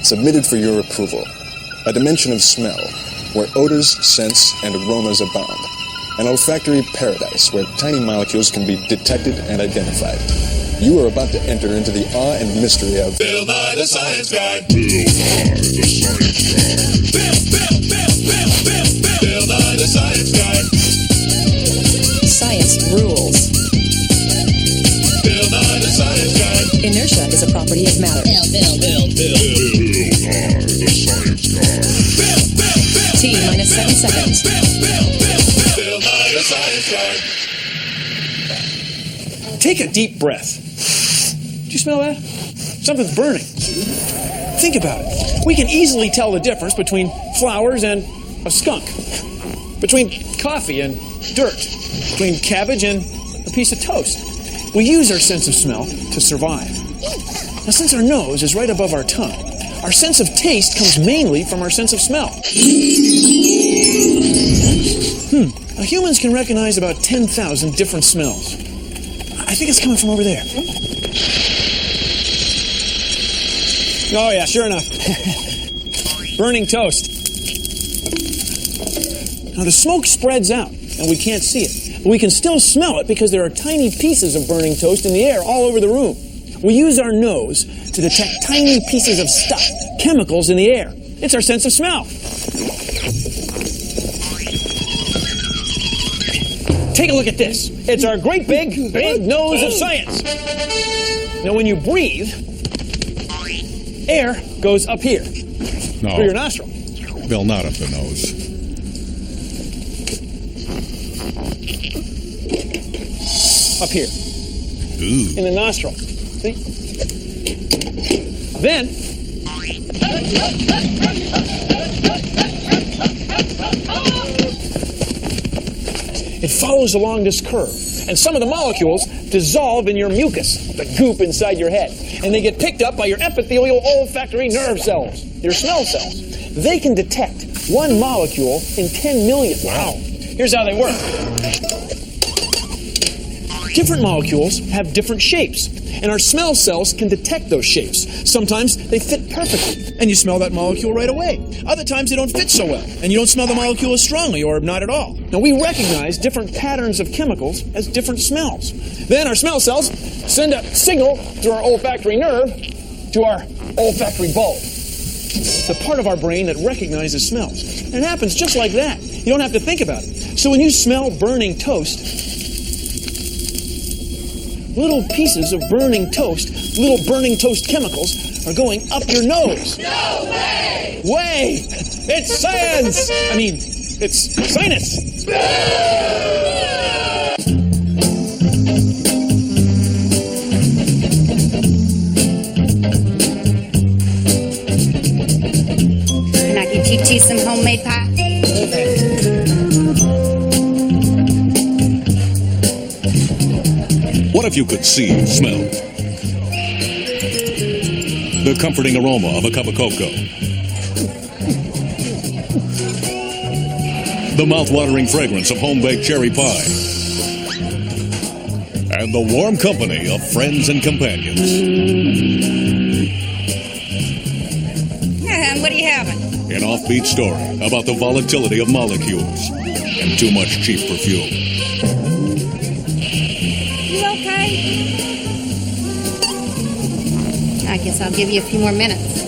submitted for your approval. A dimension of smell, where odors, scents, and aromas abound. An olfactory paradise where tiny molecules can be detected and identified. You are about to enter into the awe and mystery of Bill Nye the Science Guy. Bill Nye the Science Guy. Bill Nye the Science Guy. Science rules. Bill Nye the Science Guy. Inertia is a property of matter. Bill Nye the Science Guy. T minus 7 seconds. Bill Nye the Science Guy. Take a deep breath. Do you smell that? Something's burning. Think about it. We can easily tell the difference between flowers and a skunk, between coffee and dirt, between cabbage and a piece of toast. We use our sense of smell to survive. Now, since our nose is right above our tongue, our sense of taste comes mainly from our sense of smell. Now, humans can recognize about 10,000 different smells. I think it's coming from over there. Oh, yeah, sure enough. Burning toast. Now, the smoke spreads out, and we can't see it. But we can still smell it because there are tiny pieces of burning toast in the air all over the room. We use our nose to detect tiny pieces of stuff, chemicals in the air. It's our sense of smell. Take a look at this. It's our great big nose of science. Now, when you breathe, air goes up here through your nostril. Bill, not up the nose. Up here. Ooh. In the nostril. See? Then, it follows along this curve. And some of the molecules dissolve in your mucus, the goop inside your head. And they get picked up by your epithelial olfactory nerve cells, your smell cells. They can detect one molecule in 10 million. Wow. Here's how they work. Different molecules have different shapes, and our smell cells can detect those shapes. Sometimes they fit perfectly, and you smell that molecule right away. Other times they don't fit so well, and you don't smell the molecule as strongly or not at all. Now, we recognize different patterns of chemicals as different smells. Then our smell cells send a signal through our olfactory nerve to our olfactory bulb, the part of our brain that recognizes smells. And it happens just like that. You don't have to think about it. So when you smell burning toast, little pieces of burning toast, little burning toast chemicals are going up your nose. No way! Way! It's science! I mean, it's sinus. Can I get you two some homemade pie? What if you could see, smell the comforting aroma of a cup of cocoa, the mouth-watering fragrance of home-baked cherry pie, and the warm company of friends and companions? What are you having? An offbeat story about the volatility of molecules and too much cheap perfume. You okay? I guess I'll give you a few more minutes.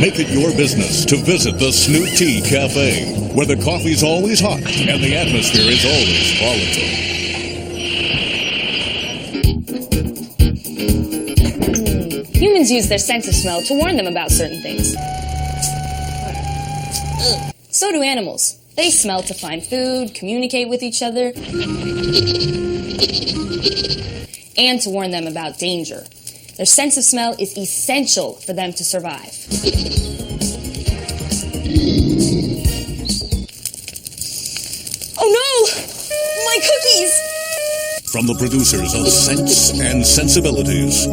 Make it your business to visit the Snoot Tea Cafe, where the coffee's always hot and the atmosphere is always volatile. Humans use their sense of smell to warn them about certain things. So do animals. They smell to find food, communicate with each other, and to warn them about danger. Their sense of smell is essential for them to survive. Oh no! My cookies! From the producers of Sense and Sensibilities,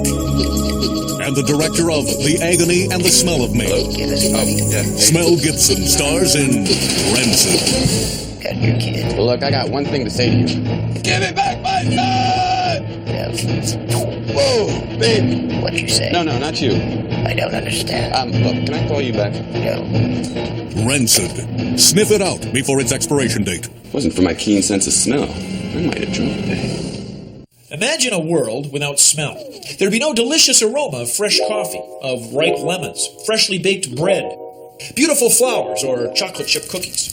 and the director of The Agony and the Smell of Me, Smell Gibson stars in Rancid. Got your kid. Well, look, I got one thing to say to you. Give me back my son! Yeah, Whoa, baby. What'd you say? No, not you. I don't understand. Look, can I call you back? No. Rancid. Sniff it out before its expiration date. Wasn't for my keen sense of smell. I might have drunk it. Imagine a world without smell. There'd be no delicious aroma of fresh coffee, of ripe lemons, freshly baked bread, beautiful flowers, or chocolate chip cookies.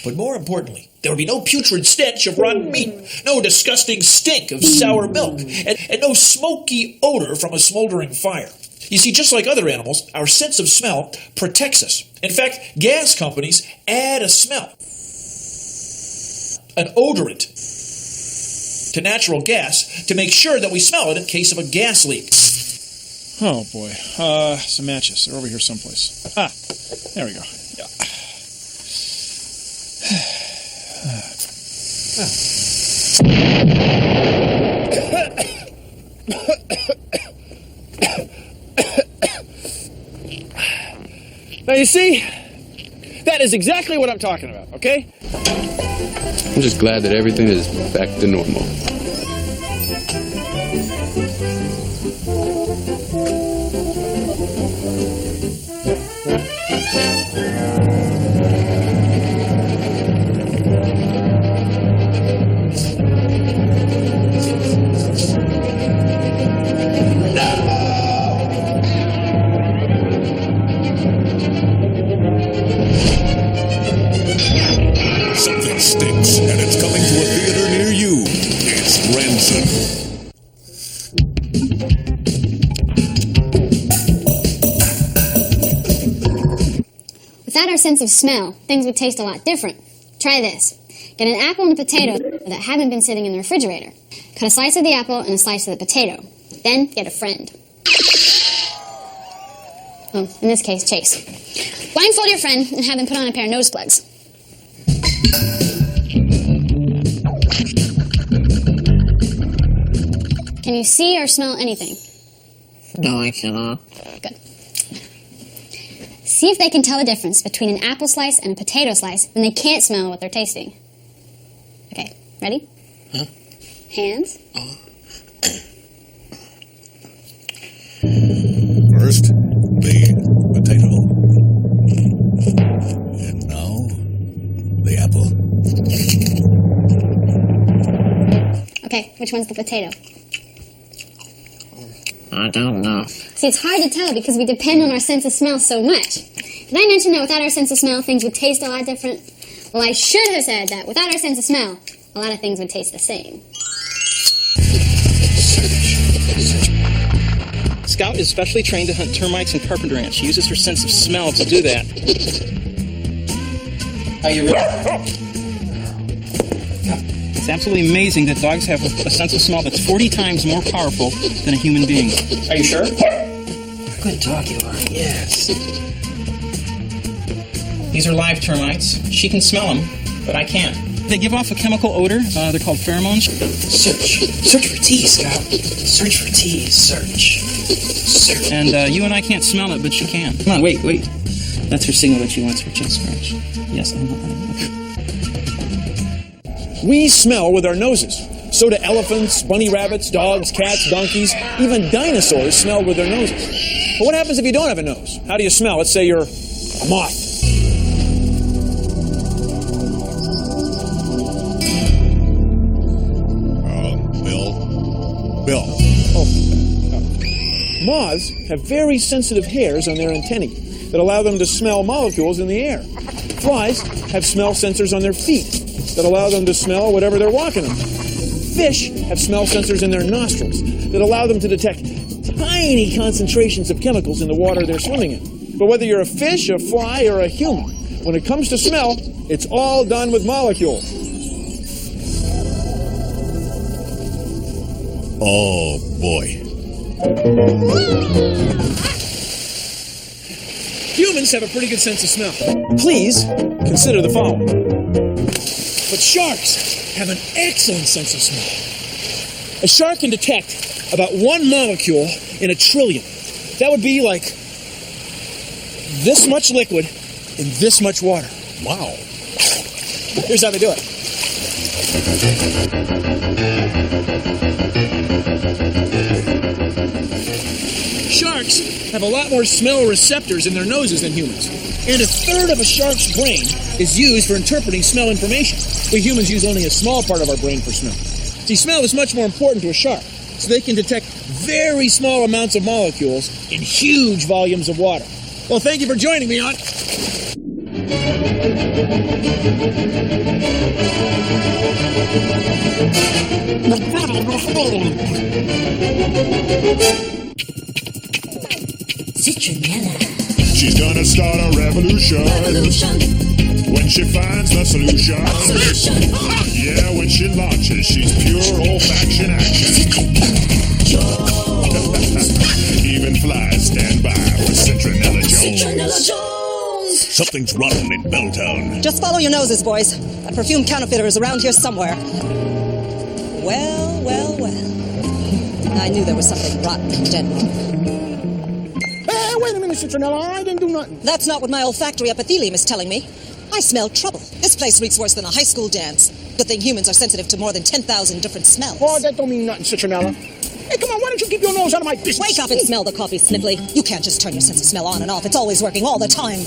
But more importantly, there would be no putrid stench of rotten meat, no disgusting stink of sour milk, and no smoky odor from a smoldering fire. You see, just like other animals, our sense of smell protects us. In fact, gas companies add a smell, an odorant, to natural gas to make sure that we smell it in case of a gas leak. Oh, boy. Some matches. They're over here someplace. There we go. Yeah. Now, you see, that is exactly what I'm talking about, okay? I'm just glad that everything is back to normal. Something stinks, and it's coming to a theater near you. It's Rancid. Without our sense of smell, things would taste a lot different. Try this. Get an apple and a potato that haven't been sitting in the refrigerator. Cut a slice of the apple and a slice of the potato. Then get a friend. Well, in this case, Chase. Blindfold your friend and have him put on a pair of nose plugs. Can you see or smell anything? No, I cannot. Good. See if they can tell the difference between an apple slice and a potato slice when they can't smell what they're tasting. Okay, ready? Huh? Hands. First, the potato. And now, the apple. Okay, which one's the potato? I don't know. See, it's hard to tell because we depend on our sense of smell so much. Did I mention that without our sense of smell, things would taste a lot different? Well, I should have said that without our sense of smell, a lot of things would taste the same. Scout is specially trained to hunt termites and carpenter ants. She uses her sense of smell to do that. Are you ready? It's absolutely amazing that dogs have a sense of smell that's 40 times more powerful than a human being. Are you sure? Good dog you are, yes. These are live termites. She can smell them, but I can't. They give off a chemical odor. They're called pheromones. Search for T, Scout. Search for T. Search. And you and I can't smell it, but she can. Come on, wait. That's her signal that she wants her chest scratch. Yes, I know. We smell with our noses. So do elephants, bunny rabbits, dogs, cats, donkeys, even dinosaurs smell with their noses. But what happens if you don't have a nose? How do you smell? Let's say you're a moth. Bill. Moths have very sensitive hairs on their antennae that allow them to smell molecules in the air. Flies have smell sensors on their feet that allow them to smell whatever they're walking on. Fish have smell sensors in their nostrils that allow them to detect tiny concentrations of chemicals in the water they're swimming in. But whether you're a fish, a fly, or a human, when it comes to smell, it's all done with molecules. Oh, boy. Humans have a pretty good sense of smell. Please consider the following. But sharks have an excellent sense of smell. A shark can detect about one molecule in a trillion. That would be like this much liquid in this much water. Wow. Here's how they do it. Sharks have a lot more smell receptors in their noses than humans. And 1/3 of a shark's brain is used for interpreting smell information. We humans use only a small part of our brain for smell. See, smell is much more important to a shark, so they can detect very small amounts of molecules in huge volumes of water. Well, thank you for joining me on... Citronella. She's gonna start a revolution. When she finds the solution. Yeah, when she launches, she's pure old-fashioned action. Even flies stand by with Citronella Jones. Something's rotten in Belltown. Just follow your noses, boys. That perfume counterfeiter is around here somewhere. Well, well, well. I knew there was something rotten in Denmark. Hey, wait a minute, Citronella. I didn't do nothing. That's not what my olfactory epithelium is telling me. I smell trouble. This place reeks worse than a high school dance. Good thing humans are sensitive to more than 10,000 different smells. Oh, that don't mean nothing, Citronella. Hey, come on, why don't you keep your nose out of my business? Wake up and smell the coffee, Sniffly. You can't just turn your sense of smell on and off. It's always working all the time.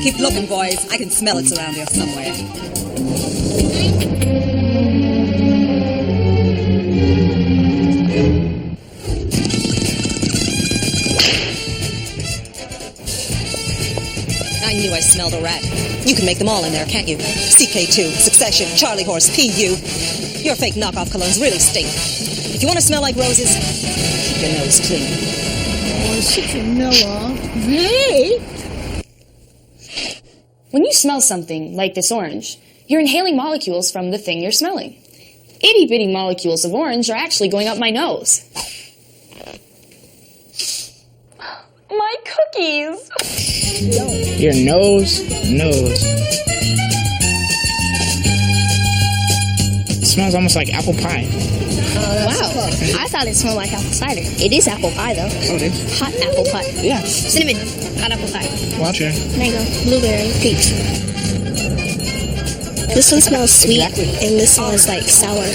Keep looking, boys. I can smell it's around here somewhere. I knew I smelled a rat. You can make them all in there, can't you? CK2, Succession, Charlie Horse, PU. Your fake knockoff colognes really stink. If you want to smell like roses, keep your nose clean. Oh, Citronella. Hey! When you smell something like this orange, you're inhaling molecules from the thing you're smelling. Itty-bitty molecules of orange are actually going up my nose. My cookies! Your nose. It smells almost like apple pie. Wow. I thought it smelled like apple cider. It is apple pie, though. Oh, it is? Hot apple pie. Yeah. Cinnamon. Hot apple pie. Watch it. Mango. Blueberry. Peach. This one smells sweet, and this one is like sour.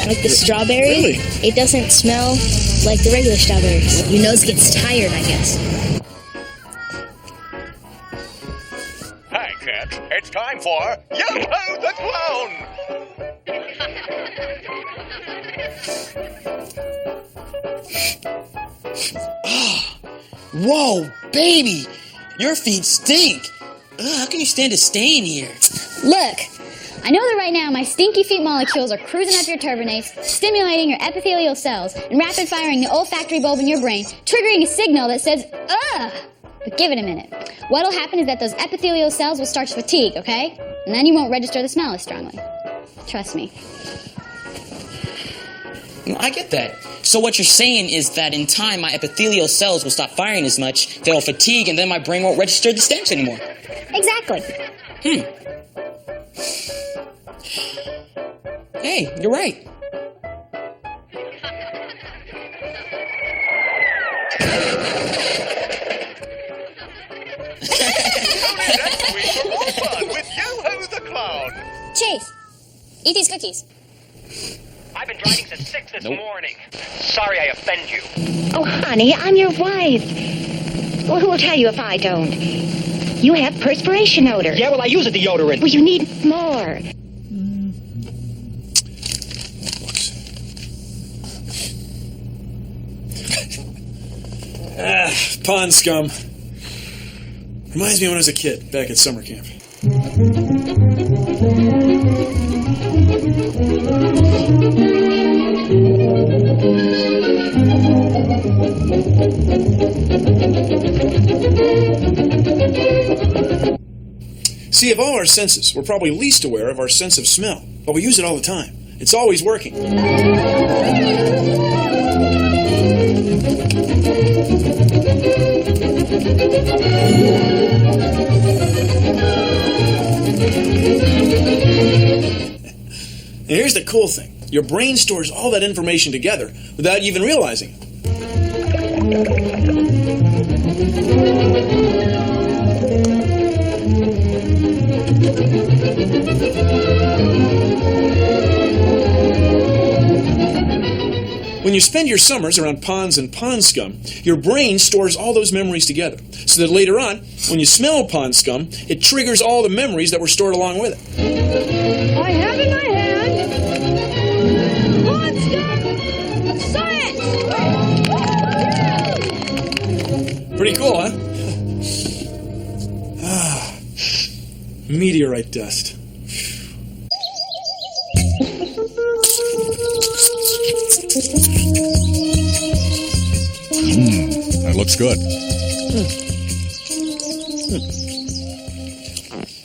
Like the strawberry. Really? It doesn't smell like the regular strawberries. Your nose gets tired, I guess. Hi, kids. It's time for Yo-Ho the Clown! Whoa, baby! Your feet stink! How can you stand to stay in here? Look, I know that right now my stinky feet molecules are cruising up your turbinates, stimulating your epithelial cells, and rapid firing the olfactory bulb in your brain, triggering a signal that says, ugh! But give it a minute. What'll happen is that those epithelial cells will start to fatigue, okay? And then you won't register the smell as strongly. Trust me. I get that. So what you're saying is that in time, my epithelial cells will stop firing as much, they'll fatigue, and then my brain won't register the stench anymore. Exactly. Hey, you're right. Next week for more fun with Yo-Ho the Clown. Chase, eat these cookies. I've been driving since 6 this morning. Sorry I offend you. Oh, honey, I'm your wife. Well, who will tell you if I don't? You have perspiration odor. Yeah, well, I use a deodorant. Well, you need more. Pond scum. Reminds me when I was a kid, back at summer camp. See, of all our senses, we're probably least aware of our sense of smell, but we use it all the time. It's always working. And here's the cool thing. Your brain stores all that information together without you even realizing it. When you spend your summers around ponds and pond scum, your brain stores all those memories together, so that later on, when you smell pond scum, it triggers all the memories that were stored along with it. I have in my hand pond scum science! Pretty cool, huh? Meteorite dust. That looks good.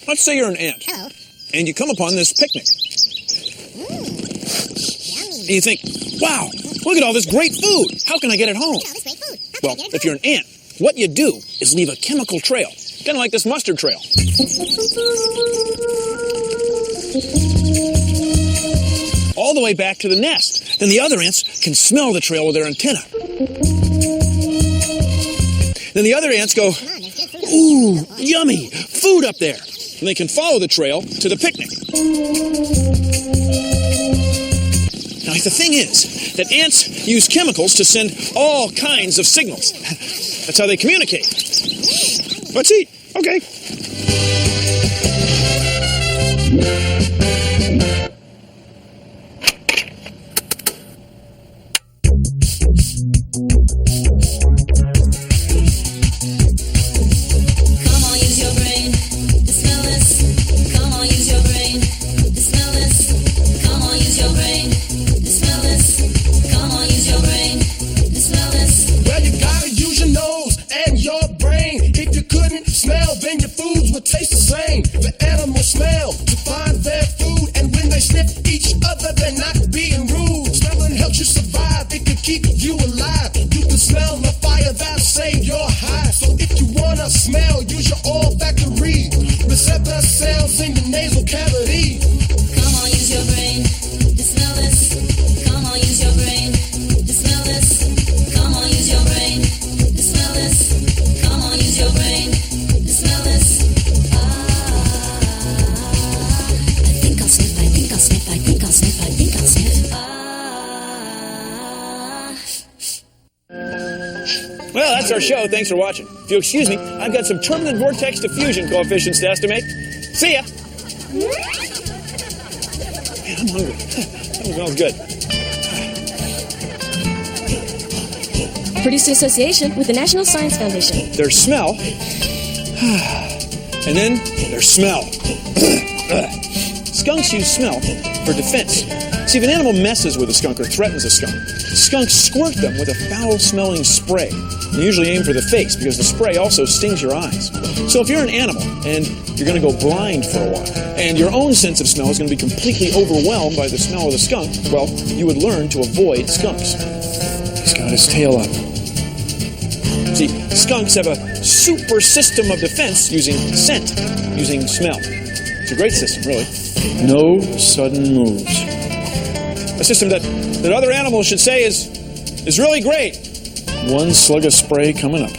Let's say you're an ant. Hello. And you come upon this picnic. And you think, wow, look at all this great food. How can I get it home? Well, if you're an ant, what you do is leave a chemical trail, kind of like this mustard trail. All the way back to the nest. Then the other ants can smell the trail with their antenna. Then the other ants go, ooh, yummy, food up there. And they can follow the trail to the picnic. Now, the thing is that ants use chemicals to send all kinds of signals. That's how they communicate. Let's eat. Okay. Well, that's our show. Thanks for watching. If you'll excuse me, I've got some turbulent vortex diffusion coefficients to estimate. See ya. Man, I'm hungry. That smells good. Produced in association with the National Science Foundation. There's smell. And then there's smell. Skunks use smell for defense. See, if an animal messes with a skunk or threatens a skunk, skunks squirt them with a foul-smelling spray. They usually aim for the face because the spray also stings your eyes. So if you're an animal and you're going to go blind for a while, and your own sense of smell is going to be completely overwhelmed by the smell of the skunk, well, you would learn to avoid skunks. He's got his tail up. See, skunks have a super system of defense using scent, using smell. It's a great system, really. No sudden moves. A system that other animals should say is really great. One slug of spray coming up.